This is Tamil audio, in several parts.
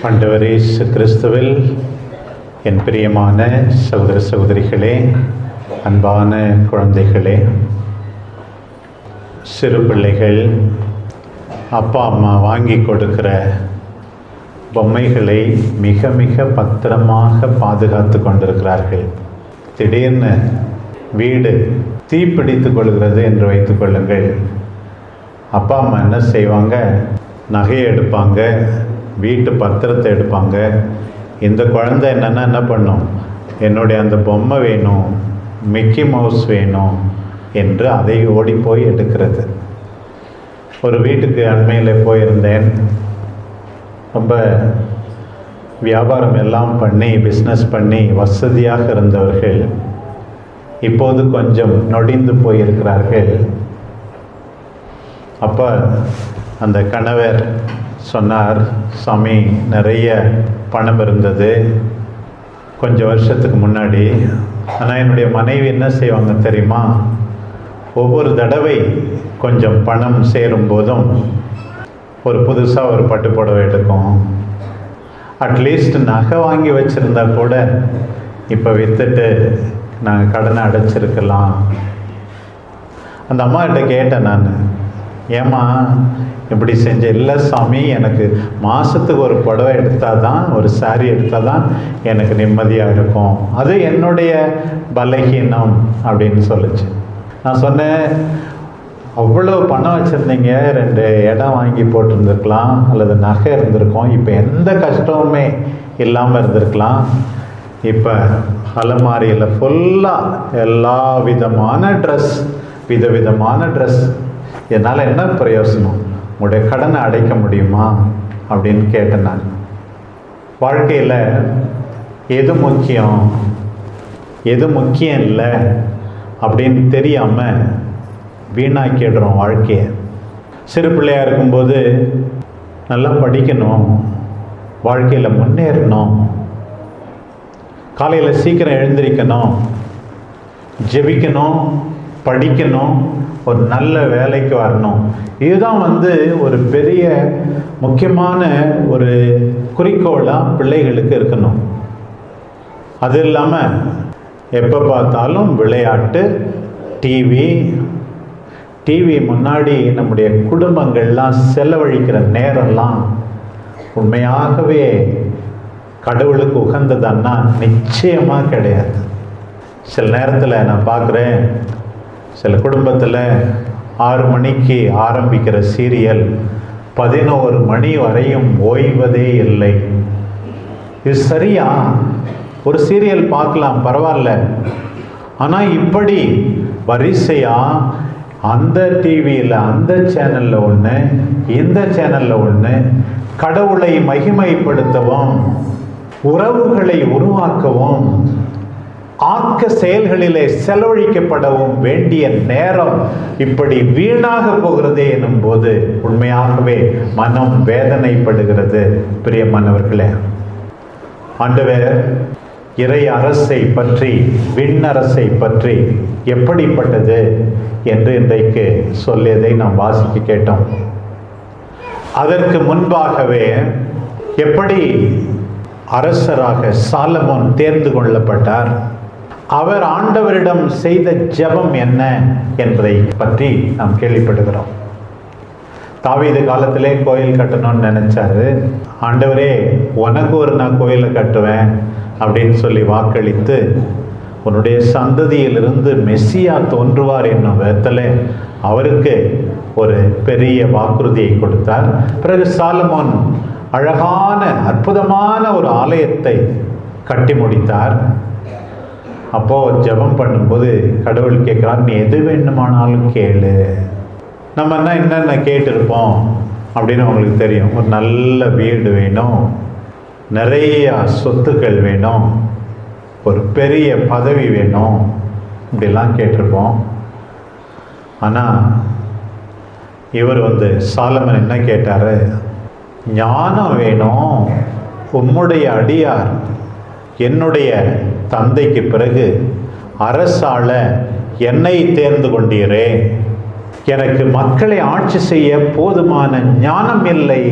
ஆண்டவர் இயேசு கிறிஸ்துவில் என் பிரியமான சகோதர சகோதரிகளே, அன்பான குழந்தைகளே, சிறு பிள்ளைகள் அப்பா அம்மா வாங்கி கொடுக்கிற பொம்மைகளை மிக மிக பத்திரமாக பாதுகாத்து கொண்டிருக்கிறார்கள். திடீர்னு வீடு தீப்பிடித்து கொள்கிறது என்று வைத்துக் கொள்ளுங்கள். அப்பா அம்மா என்ன செய்வாங்க? நகையை எடுப்பாங்க, வீட்டு பத்திரத்தை எடுப்பாங்க. இந்த குழந்தை என்ன பண்ணும்? என்னுடைய அந்த பொம்மை வேணும், மிக்கி மவுஸ் வேணும் என்று அதை ஓடி போய் எடுக்கிறது. ஒரு வீட்டுக்கு அண்மையில் போயிருந்தேன். ரொம்ப வியாபாரம் எல்லாம் பண்ணி பிஸ்னஸ் பண்ணி வசதியாக இருந்தவர்கள் இப்போது கொஞ்சம் நொடிந்து போயிருக்கிறார்கள். அப்போ அந்த கணவர் சொன்னார், சாமி, நிறைய பணம் இருந்தது கொஞ்சம் வருஷத்துக்கு முன்னாடி. ஆனால் என்னுடைய மனைவி என்ன செய்வாங்க தெரியுமா? ஒவ்வொரு தடவை கொஞ்சம் பணம் சேரும் போதும் ஒரு புதுசாக ஒரு பட்டு புடவை எடுக்கும். அட்லீஸ்ட் நகை வாங்கி வச்சுருந்தா கூட இப்போ விற்றுட்டு நாங்கள் கடனை அடைச்சிருக்கலாம். அந்த அம்மா கிட்ட கேட்டேன் நான், ஏம்மா இப்படி செஞ்ச? இல்லை சாமி, எனக்கு மாதத்துக்கு ஒரு புடவை எடுத்தால் தான், ஒரு சாரி எடுத்தால் தான் எனக்கு நிம்மதியாக இருக்கும். அது என்னுடைய பலகீனம் அப்படின்னு சொல்லிச்சு. நான் சொன்னேன், அவ்வளோ பணம் வச்சுருந்தீங்க, 2 இடம் வாங்கி போட்டிருந்துருக்கலாம், அல்லது நகை இருந்திருக்கும், இப்போ எந்த கஷ்டமுமே இல்லாமல் இருந்திருக்கலாம். இப்போ அலமாரியில் ஃபுல்லாக எல்லா விதமான ட்ரெஸ், விதவிதமான ட்ரெஸ். என்னால் என்ன பிரயோசனம்? உங்களுடைய கடனை அடைக்க முடியுமா அப்படின்னு கேட்டேன் நான். வாழ்க்கையில் எது முக்கியம் எது முக்கியம் இல்லை அப்படின்னு தெரியாமல் வீணாக்கிடுறோம் வாழ்க்கையை. சிறு பிள்ளையாக இருக்கும்போது நல்லா படிக்கணும், வாழ்க்கையில் முன்னேறணும், காலையில் சீக்கிரம் எழுந்திரிக்கணும், ஜெபிக்கணும், படிக்கணும், ஒரு நல்ல வேலைக்கு வரணும். இதுதான் ஒரு பெரிய முக்கியமான ஒரு குறிக்கோளாக பிள்ளைகளுக்கு இருக்கணும். அது இல்லாமல் எப்போ பார்த்தாலும் விளையாட்டு, டிவி முன்னாடி நம்முடைய குடும்பங்கள்லாம் செலவழிக்கிற நேரம்லாம் உண்மையாகவே கடவுளுக்கு உகந்ததுன்னா நிச்சயமாக கிடையாது. சில நேரத்தில் நான் பார்க்குறேன், சில குடும்பத்தில் 6 மணிக்கு ஆரம்பிக்கிற சீரியல் 11 மணி வரையும் ஓய்வதே இல்லை. இது சரியா? ஒரு சீரியல் பார்க்கலாம், பரவாயில்ல. ஆனால் இப்படி வரிசையாக அந்த டிவியில் அந்த சேனலில் ஒன்று, இந்த சேனலில் ஒன்று, கடவுளை மகிமைப்படுத்தவும் உறவுகளை உருவாக்கவும் ஆக்க செயல்களிலே செலவழிக்கப்படவும் வேண்டிய நேரம் இப்படி வீணாக போகிறதே எனும் போது உண்மையாகவே மனம் வேதனைப்படுகிறது. பிரியமானவர்களே, ஆண்டவர் இறை அரசை பற்றி, விண்ணரசை பற்றி எப்படிப்பட்டது என்று இன்றைக்கு சொல்லியதை நாம் வாசிக்க கேட்டோம். அதற்கு முன்பாகவே எப்படி அரசராக சாலமோன் தேர்ந்து கொள்ளப்பட்டார், அவர் ஆண்டவரிடம் செய்த ஜெபம் என்ன என்பதை பற்றி நாம் கேள்விப்படுகிறோம். தாவீது காலத்திலே கோயில் கட்டணும்னு நினைச்சாரு. ஆண்டவரே, உனக்கு நான் கோயிலை கட்டுவேன் அப்படின்னு சொல்லி வாக்களித்து உன்னுடைய சந்ததியிலிருந்து மெஸ்ஸியா தோன்றுவார் என்னும் விதத்தில் அவருக்கு ஒரு பெரிய வாக்குறுதியை கொடுத்தார். பிறகு சாலமோன் அழகான அற்புதமான ஒரு ஆலயத்தை கட்டி முடித்தார். அப்போது ஜெபம் பண்ணும்போது கடவுள் கேட்குறார், நீ எது வேண்டுமானாலும் கேளு. நம்ம என்னென்ன கேட்டிருப்போம் அப்படின்னு உங்களுக்கு தெரியும். ஒரு நல்ல வீடு வேணும், நிறைய சொத்துக்கள் வேணும், ஒரு பெரிய பதவி வேணும், இப்படிலாம் கேட்டிருப்போம். ஆனால் இவர் சாலமன் என்ன கேட்டார்? ஞானம் வேணும். உம்முடைய அடியார் என்னுடைய தந்தைக்கு பிறகு அரசாள என்னை தேர்ந்து கொண்டீரே, எனக்கு மக்களை ஆட்சி செய்ய போதுமான ஞானம் இல்லை.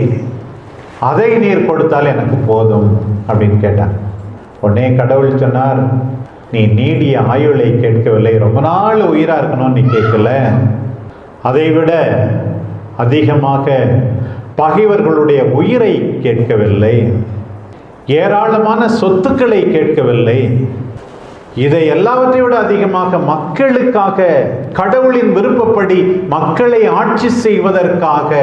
அதை நீர் கொடுத்தால் எனக்கு போதும் அப்படின்னு கேட்டார். உடனே கடவுள் சொன்னார், நீ நீடிய ஆயுளை கேட்கவில்லை, ரொம்ப நாள் உயிரா இருக்கணும்னு நீ கேட்கல, அதை விட அதிகமாக பகைவர்களுடைய உயிரை கேட்கவில்லை, ஏராளமான சொத்துக்களை கேட்கவில்லை, இதை எல்லாவற்றை விட அதிகமாக மக்களுக்காக, கடவுளின் விருப்பப்படி மக்களை ஆட்சி செய்வதற்காக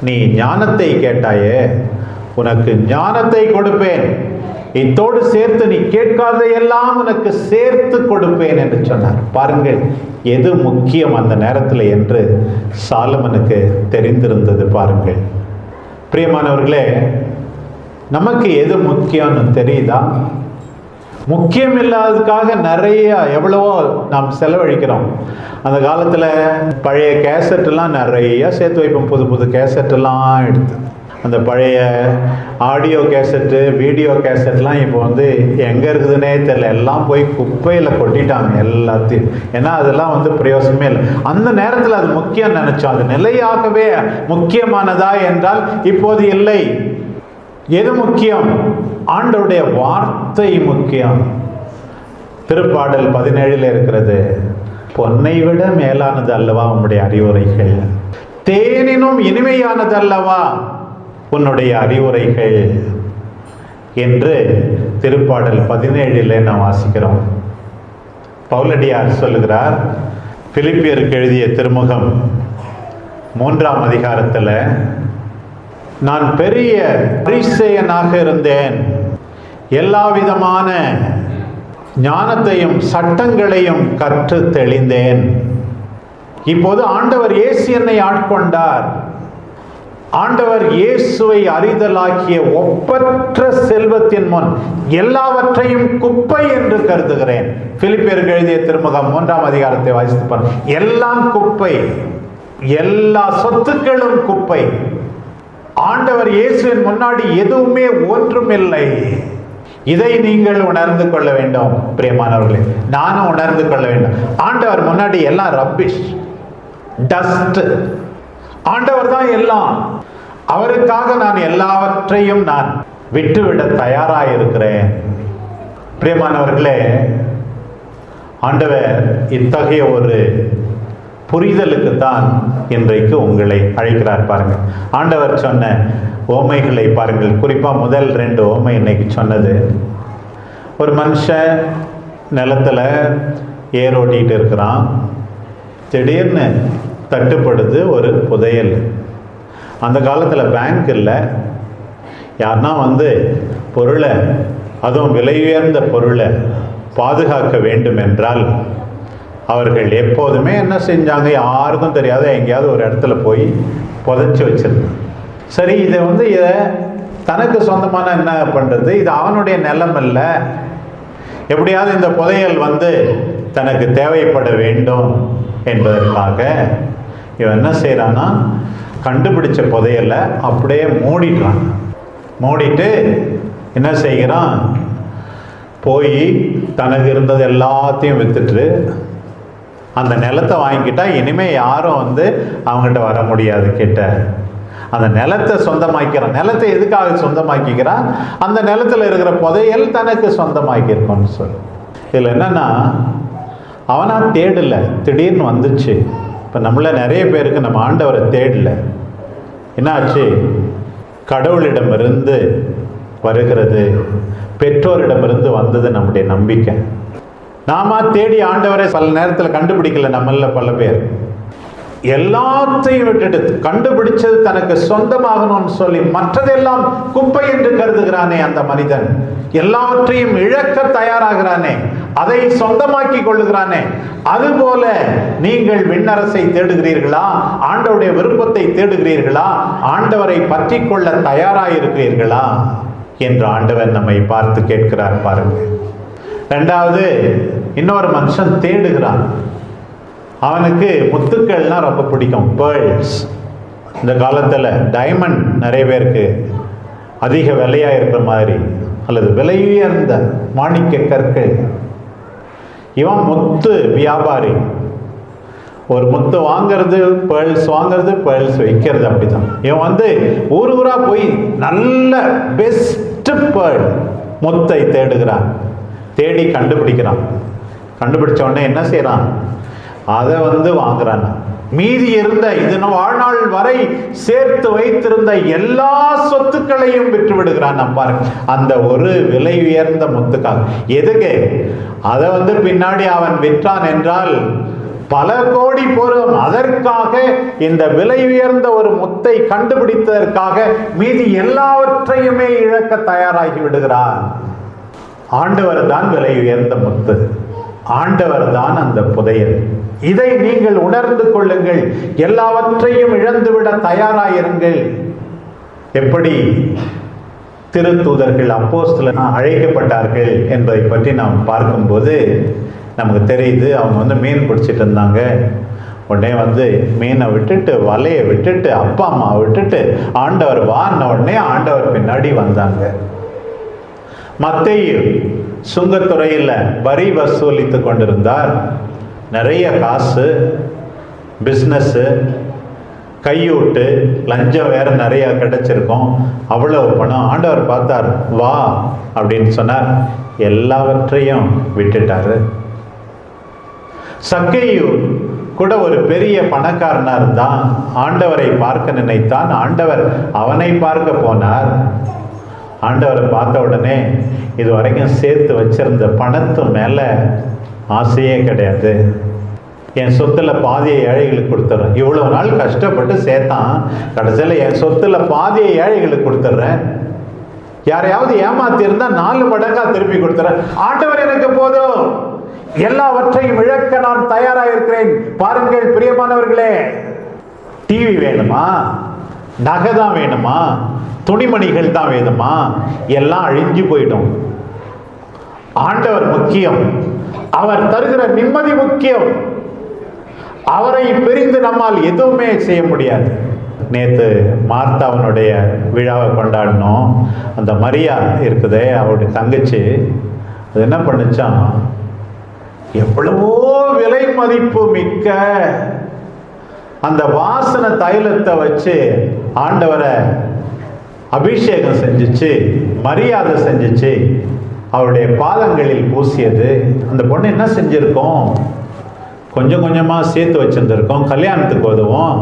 நீ ஞானத்தை கேட்டாயே, உனக்கு ஞானத்தை கொடுப்பேன், இத்தோடு சேர்த்து நீ கேட்காதையெல்லாம் உனக்கு சேர்த்து கொடுப்பேன் என்று சொன்னார். பாருங்கள் எது முக்கியம் அந்த நேரத்தில் என்று சாலமனுக்கு தெரிந்திருந்தது. பாருங்கள் பிரியமானவர்களே, நமக்கு எது முக்கியம்னு தெரியுதா? முக்கியம் இல்லாததுக்காக நிறைய எவ்வளவோ நாம் செலவழிக்கிறோம். அந்த காலத்தில் பழைய கேசட்டெல்லாம் நிறைய சேர்த்து வைப்போம், புது புது கேசட்டெல்லாம் எடுத்து. அந்த பழைய ஆடியோ கேசட்டு, வீடியோ கேசட்லாம் இப்போ எங்கே இருக்குதுன்னே தெரியல, எல்லாம் போய் குப்பையில் கொட்டிட்டாங்க எல்லாத்தையும். ஏன்னா அதெல்லாம் பிரயோசனமே இல்லை. அந்த நேரத்தில் அது முக்கியம் நினைச்சோம், அது நிலையாகவே முக்கியமானதா என்றால் இப்போது இல்லை. எது முக்கியம்? ஆண்டவருடைய வார்த்தை முக்கியம். திருப்பாடல் 17 இருக்கிறது, பொன்னை விட மேலானது அல்லவா உன்னுடைய அறிவுரைகள், தேனினும் இனிமையானது அல்லவா உன்னுடைய அறிவுரைகள் என்று திருப்பாடல் 17 நாம் வாசிக்கிறோம். பவுலடியார் சொல்லுகிறார், பிலிப்பியருக்கு எழுதிய திருமுகம் 3ஆம் அதிகாரத்தில், நான் பெரிய பரிசேயனாக இருந்தேன், எல்லா விதமான ஞானத்தையும் சட்டங்களையும் கற்று தெளிந்தேன், இப்போது ஆண்டவர் இயேசு என்னை ஆட்கொண்டார், ஆண்டவர் இயேசுவை அறிதலாக்கிய ஒப்பற்ற செல்வத்தின் முன் எல்லாவற்றையும் குப்பை என்று கருதுகிறேன். பிலிப்பியருக்கு எழுதிய திருமுகம் 3ஆம் அதிகாரத்தை வாசித்து பாருங்கள். எல்லாம் குப்பை, எல்லா சொத்துக்களும் குப்பை. ஆண்டவர் இயேசுவின் முன்னாடி எதுவுமே ஒன்றுமில்லை. இதை நீங்கள் உணர்ந்து கொள்ள வேண்டும் பிரியமானவர்களே, நானும் உணர்ந்து கொள்ள வேண்டும். ஆண்டவர் முன்னாடி எல்லாம் ரப்பிஷ், டஸ்ட். ஆண்டவர் தான் எல்லாம். அவருக்காக நான் எல்லாவற்றையும் நான் விட்டுவிட தயாராக இருக்கிறேன். பிரியமானவர்களே, ஆண்டவர் இத்தகைய ஒரு புரிதலுக்கு தான் இன்றைக்கு உங்களை அழைக்கிறார். பாருங்கள், ஆண்டவர் சொன்ன ஓமைகளை பாருங்கள். குறிப்பாக முதல் 2 ஓமை இன்னைக்கு சொன்னது, ஒரு மனுஷன் நிலத்தில் ஏரோட்டிகிட்டு இருக்கிறான், திடீர்னு தட்டுப்படுது ஒரு புதையல். அந்த காலத்தில் பேங்க் இல்லை, யாருன்னா பொருளை, அதுவும் விலை உயர்ந்த பொருளை பாதுகாக்க வேண்டும் என்றால் அவர்கள் எப்போதுமே என்ன செஞ்சாங்க, யாருக்கும் தெரியாத எங்கேயாவது ஒரு இடத்துல போய் புதைச்சி வச்சிருந்தாங்க. சரி, இதை தனக்கு சொந்தமான என்ன பண்ணுறது, இது அவனுடைய நிலம் இல்லை, எப்படியாவது இந்த புதையல் தனக்கு தேவைப்பட வேண்டும் என்பதற்காக இவன் என்ன செய்கிறான்னா, கண்டுபிடிச்ச புதையலை அப்படியே மூடிடுறான். மூடிட்டு என்ன செய்கிறான், போய் தனக்கு இருந்தது எல்லாத்தையும் விற்றுட்டு அந்த நிலத்தை வாங்கிக்கிட்டா இனிமேல் யாரும் அவங்ககிட்ட வர முடியாது கிட்ட. அந்த நிலத்தை சொந்தமாக்கிறான். நிலத்தை எதுக்காக சொந்தமாக்கிக்கிறான்? அந்த நிலத்தில் இருக்கிற புதையல் தனக்கு சொந்தமாக்கியிருக்கோன்னு சொல்லு. இதில் என்னன்னா, அவனா தேடலை, திடீர்னு வந்துச்சு. இப்போ நம்மள நிறைய பேருக்கு நம்ம ஆண்டவரை தேடல. என்னாச்சு? கடவுளிடமிருந்து வருகிறது, பெற்றோரிடமிருந்து வந்தது நம்முடைய நம்பிக்கை. நாம தேடி ஆண்டவரை பல நேரத்தில் கண்டுபிடிக்கல. நம்மள பல பேர் எல்லாத்தையும் விட்டுட்டு கண்டுபிடிச்சது தனக்கு சொந்தமாகணும்னு சொல்லி மற்றதெல்லாம் குப்பை என்று கருதுகிறானே அந்த மனிதன். எல்லாவற்றையும் இழக்க தயாராகிறானே, அதை சொந்தமாக்கி கொள்ளுகிறானே. அதுபோல நீங்கள் விண்ணரசை தேடுகிறீர்களா? ஆண்டவருடைய விருப்பத்தை தேடுகிறீர்களா? ஆண்டவரை பற்றி கொள்ள தயாராயிருக்கிறீர்களா என்று ஆண்டவர் நம்மை பார்த்து கேட்கிறார். பாருங்க. ரெண்டாவது, இன்னொரு மனுஷன் தேடுகிறான். அவனுக்கு முத்துக்கள்லாம் ரொம்ப பிடிக்கும், பேர்ல்ஸ். இந்த காலத்தில் டைமண்ட் நிறைய பேருக்கு அதிக விலையாக இருக்கிற மாதிரி, அல்லது விலை உயர்ந்த மாணிக்க கற்கள். இவன் முத்து வியாபாரி. ஒரு முத்து வாங்கிறது, பேர்ல்ஸ் வாங்கிறது, பேர்ல்ஸ் வைக்கிறது, அப்படிதான். இவன் ஊர் ஊரா போய் நல்ல பெஸ்ட் பேர்ல் முத்தை தேடுகிறான், தேடி கண்டுபிடிக்கிறான். கண்டுபிடிச்ச உடனே என்ன செய்யறான்? அதை வாங்குறான். மீதி இருந்த வாழ்நாள் வரை சேர்த்து வைத்திருந்த எல்லா சொத்துக்களையும் விற்று விடுகிறான். பாருங்க, அந்த ஒரு விலை உயர்ந்த முத்துக்காக. எதுக்கு? அதை பின்னாடி அவன் விற்றான் என்றால் பல கோடி பொருள். அதற்காக, இந்த விலை உயர்ந்த ஒரு முத்தை கண்டுபிடித்ததற்காக மீதி எல்லாவற்றையுமே இழக்க தயாராகி விடுகிறான். ஆண்டவர் தான் விலை உயர்ந்த முத்து, ஆண்டவர் தான் அந்த புதையல். இதை நீங்கள் உணர்ந்து கொள்ளுங்கள். எல்லாவற்றையும் இழந்துவிட தயாராயிருங்கள். எப்படி திருத்தூதர்கள் அப்போஸ்தலர் அழைக்கப்பட்டார்கள் என்பதை பற்றி நாம் பார்க்கும்போது நமக்கு தெரியுது. அவங்க மீன் பிடிச்சிட்டு இருந்தாங்க. உடனே மீனை விட்டுட்டு, வலையை விட்டுட்டு, அப்பா அம்மா விட்டுட்டு ஆண்டவர் வான உடனே ஆண்டவர் பின்னாடி வந்தாங்க. மத்தேயு சுங்கத்துறையில் வரி வசூலித்து கொண்டிருந்தார். நிறைய காசு, பிஸ்னஸ்ஸு, கையூட்டு, லஞ்சம் வேற நிறைய கிடைச்சிருக்கும். அவ்வளவு பணம். ஆண்டவர் பார்த்தார், வா அப்படின்னு சொன்னார். எல்லாவற்றையும் விட்டுட்டாரு. சக்கேயு கூட ஒரு பெரிய பணக்காரனா இருந்தான். ஆண்டவரை பார்க்க நினைத்தான். ஆண்டவர் அவனை பார்க்க போனார். ஆண்டவரை பார்த்த உடனே இது வரைக்கும் சேர்த்து வச்சிருந்த பணத்து மேல ஆசையே கிடையாது. என் சொத்துல பாதியை ஏழைகளுக்கு கொடுத்துட்றேன். இவ்வளவு நாள் கஷ்டப்பட்டு சேர்த்தான், கடைசியில் என் சொத்துல பாதியை ஏழைகளுக்கு கொடுத்துட்றேன். யாரையாவது ஏமாத்தி இருந்தா 4 மடங்கா திருப்பி கொடுத்துறேன். ஆண்டவர் எனக்கு போதும், எல்லாவற்றையும் இழக்க நான் தயாராக இருக்கிறேன். பாருங்கள் பிரியமானவர்களே, டிவி வேணுமா? நகை தான் வேணுமா? துணிமணிகள் தான் வேணுமா? எல்லாம் அழிஞ்சு போயிடும். ஆண்டவர் முக்கியம். அவர் தருகிற நிம்மதி முக்கியம். அவரை பிரிந்து நம்மால் எதுவுமே செய்ய முடியாது. நேற்று மார்த்தாவனுடைய விழாவை கொண்டாடினோம். அந்த மரியா இருக்குதே, அவருடைய தங்கச்சி, அது என்ன பண்ணுச்சான், எவ்வளவோ விலை மதிப்பு மிக்க அந்த வாசன தைலத்தை வச்சு ஆண்டவரை அபிஷேகம் செஞ்சிச்சு, மரியாதை செஞ்சிச்சு, அவருடைய பாதங்களில் பூசியது. அந்த பொண்ணு என்ன செஞ்சிருக்கோம்? கொஞ்சம் கொஞ்சமாக சேர்த்து வச்சிருந்திருக்கோம், கல்யாணத்துக்கு உதவும்,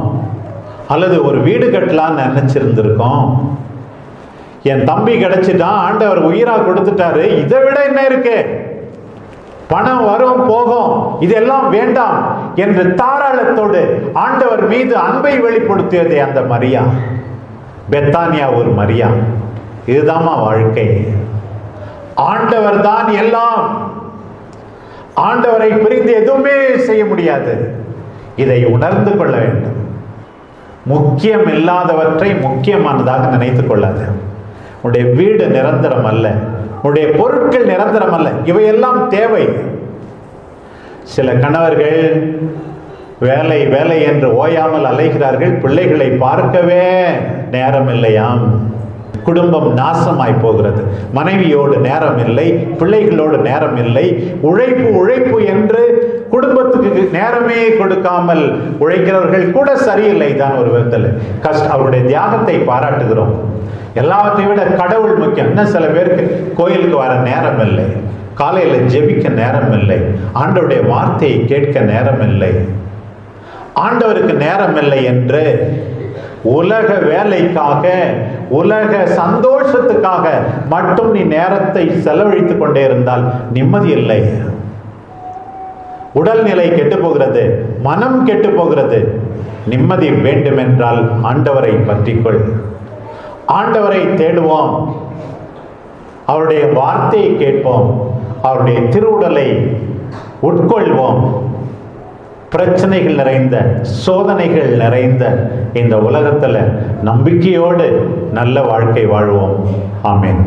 அல்லது ஒரு வீடு கட்டலான்னு நினைச்சிருந்திருக்கோம். என் தம்பி கிடைச்சிட்டான், ஆண்டவர் உயிரா கொடுத்துட்டாரு, இதை விட என்ன இருக்கு? பணம் வரும் போகும், இதெல்லாம் வேண்டாம் என்று தாராளத்தோடு ஆண்டவர் மீது அன்பை வெளிப்படுத்தியதே அந்த மரியா, பெத்தானியா ஒரு மரியா. இதுதாம்மா வாழ்க்கை. ஆண்டவர் தான் எல்லாம். ஆண்டவரை பிரிந்து எதுவுமே செய்ய முடியாது. இதை உணர்ந்து கொள்ள வேண்டும். முக்கியம் இல்லாதவற்றை முக்கியமானதாக நினைத்துக் கொள்ளாது. உன்னுடைய வீடு நிரந்தரம் அல்ல, உன்னுடைய பொருட்கள் நிரந்தரம் அல்ல, இவையெல்லாம் தேவை. சில கணவர்கள் வேலை வேலை என்று ஓயாமல் அலைகிறார்கள். பிள்ளைகளை பார்க்கவே நேரம் இல்லையாம். குடும்பம் நாசமாய் போகிறது. மனைவியோடு நேரம் இல்லை, பிள்ளைகளோடு நேரம் இல்லை. உழைப்பு உழைப்பு என்று குடும்பத்துக்கு நேரமே கொடுக்காமல் உழைக்கிறவர்கள் கூட சரியில்லை தான் ஒரு விதத்தில். அவருடைய தியாகத்தை பாராட்டுகிறோம். எல்லாத்தையும் விட கடவுள் முக்கியம். இன்னும் சில பேருக்கு கோயிலுக்கு வர நேரம் இல்லை, காலையில் ஜெபிக்க நேரம் இல்லை, ஆண்டவருடைய வார்த்தையை கேட்க நேரம் இல்லை. ஆண்டவருக்கு நேரம் இல்லை என்று உலக வேலைக்காக, உலக சந்தோஷத்துக்காக மட்டும் நீ நேரத்தை செலவழித்துக் கொண்டே இருந்தால் நிம்மதி இல்லை. உடல்நிலை கெட்டு போகிறது, மனம் கெட்டு போகிறது. நிம்மதி வேண்டுமென்றால் ஆண்டவரை பற்றிக்கொள். ஆண்டவரை தேடுவோம், அவருடைய வார்த்தையை கேட்போம், அவருடைய திருவுடலை உட்கொள்வோம். பிரச்சனைகள் நிறைந்த, சோதனைகள் நிறைந்த இந்த உலகத்துல நம்பிக்கையோடு நல்ல வாழ்க்கை வாழ்வோம். ஆமென்.